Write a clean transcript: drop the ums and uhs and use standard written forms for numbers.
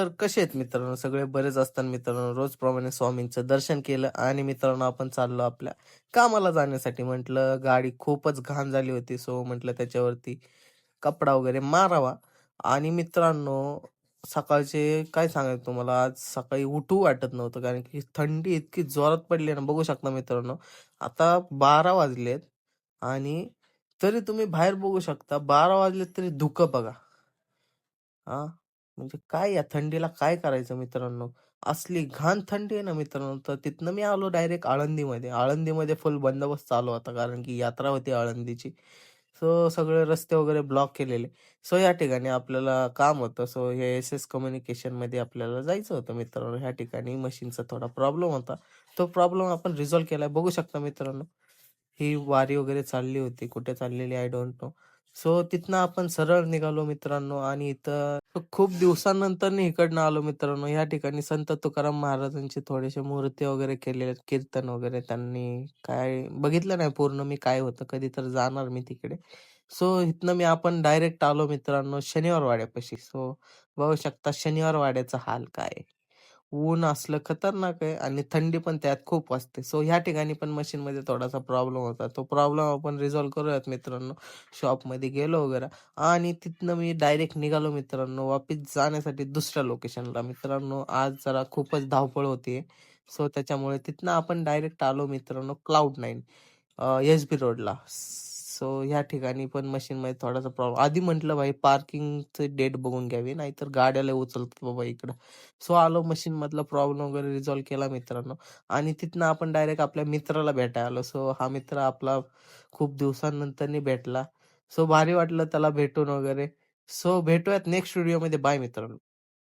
तर कसे आहेत मित्रांनो? सगळे बरेच असताना मित्रांनो, रोजप्रमाणे स्वामींचं दर्शन केलं आणि मित्रांनो आपण चाललो आपल्या कामाला जाण्यासाठी. म्हटलं गाडी खूपच घाण झाली होती, सो म्हटलं त्याच्यावरती कपडा वगैरे मारावा. आणि मित्रांनो, सकाळचे काय सांगायचं तुम्हाला, आज सकाळी उठू वाटत नव्हतं, कारण की थंडी इतकी जोरात पडली ना, बघू शकता मित्रांनो. आता 12 वाजलेत आणि तरी तुम्ही बाहेर बघू शकता, 12 वाजलेत तरी धुकं बघा. हां, म्हणजे काय या थंडीला काय करायचं मित्रांनो? असली घाण थंडी आहे ना मित्रांनो, तर तिथनं मी आलो डायरेक्ट आळंदीमध्ये. आळंदीमध्ये फुल बंदोबस्त चालू होता, कारण की यात्रा होती आळंदीची. सो सगळे रस्ते वगैरे ब्लॉक केलेले. सो या ठिकाणी आपल्याला काम होतं. सो हे एस-एस कम्युनिकेशनमध्ये आपल्याला जायचं होतं मित्रांनो. ह्या ठिकाणी मशीनचा थोडा प्रॉब्लेम होता. तो प्रॉब्लेम आपण रिझॉल्व्ह केलाय. बघू शकता मित्रांनो. ही वारी वगैरे चालली होती. कुठे चाललेली आय डोंट नो. सो तिथनं आपण सरळ निघालो मित्रांनो आणि इथं खूप दिवसानंतर इकडनं आलो मित्रांनो. या ठिकाणी संत तुकाराम महाराजांची थोडेसे मूर्ती वगैरे केले, कीर्तन वगैरे त्यांनी काय बघितलं नाही पूर्ण मी काय होतं. कधी तर जाणार मी तिकडे. सो इथनं आपण डायरेक्ट आलो मित्रांनो शनिवार वाड्यापाशी. सो बघू शकता शनिवार वाड्याचा हाल काय आहे. ऊन असलं खतरनाक आहे आणि थंडी पण त्यात खूप वाजते. सो ह्या ठिकाणी पण मशीनमध्ये थोडासा प्रॉब्लेम होता. तो प्रॉब्लेम आपण रिझॉल्व्ह करूयात मित्रांनो. शॉपमध्ये गेलो वगैरे आणि तिथनं मी डायरेक्ट निघालो मित्रांनो वापस जाण्यासाठी दुसऱ्या लोकेशनला. मित्रांनो आज जरा खूपच धावपळ होतीये. सो त्याच्यामुळे तिथनं आपण डायरेक्ट आलो मित्रांनो Cloud9 एस-बी रोडला. सो ह्या ठिकाणी पण मशीनमध्ये थोडासा प्रॉब्लेम आधी म्हटलं भाई पार्किंगची डेट बघून घ्यावी, नाहीतर गाड्या लय उचलतात बाबा इकडं. सो आलो मशीनमधला प्रॉब्लेम वगैरे रिझॉल्व्ह केला मित्रांनो आणि तिथनं आपण डायरेक्ट आपल्या मित्राला भेटायला आलो. सो हा मित्र आपला खूप दिवसांनंतरनी भेटला. सो भारी वाटलं त्याला भेटून वगैरे. सो भेटूयात नेक्स्ट व्हिडिओमध्ये. बाय मित्रांनो.